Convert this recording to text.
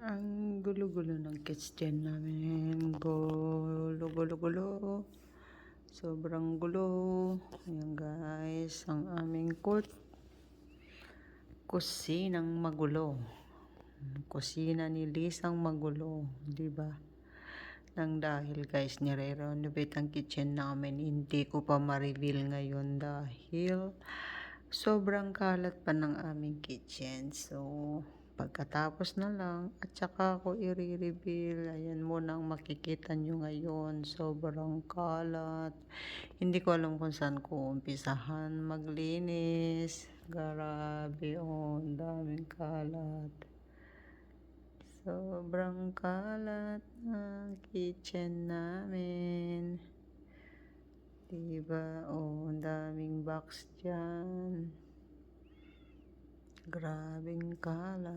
Ang gulo-gulo ng kitchen namin. Gulo. Sobrang gulo. Ayan guys, ang aming kusinang magulo. Kusina ni Lisang magulo, 'di ba? Nang dahil guys, nire-renovate ang kitchen namin. Hindi ko pa ma-reveal ngayon dahil sobrang kalat pa ng aming kitchen. So, pagkatapos na lang at saka ako i-reveal. Ayan muna ang makikita nyo ngayon. Sobrang kalat. Hindi ko alam kung saan ko umpisahan maglinis. Grabe, oh, ang daming kalat. Sobrang kalat ng kitchen namin. Diba? Oh, ang daming box dyan. Grabing kalat.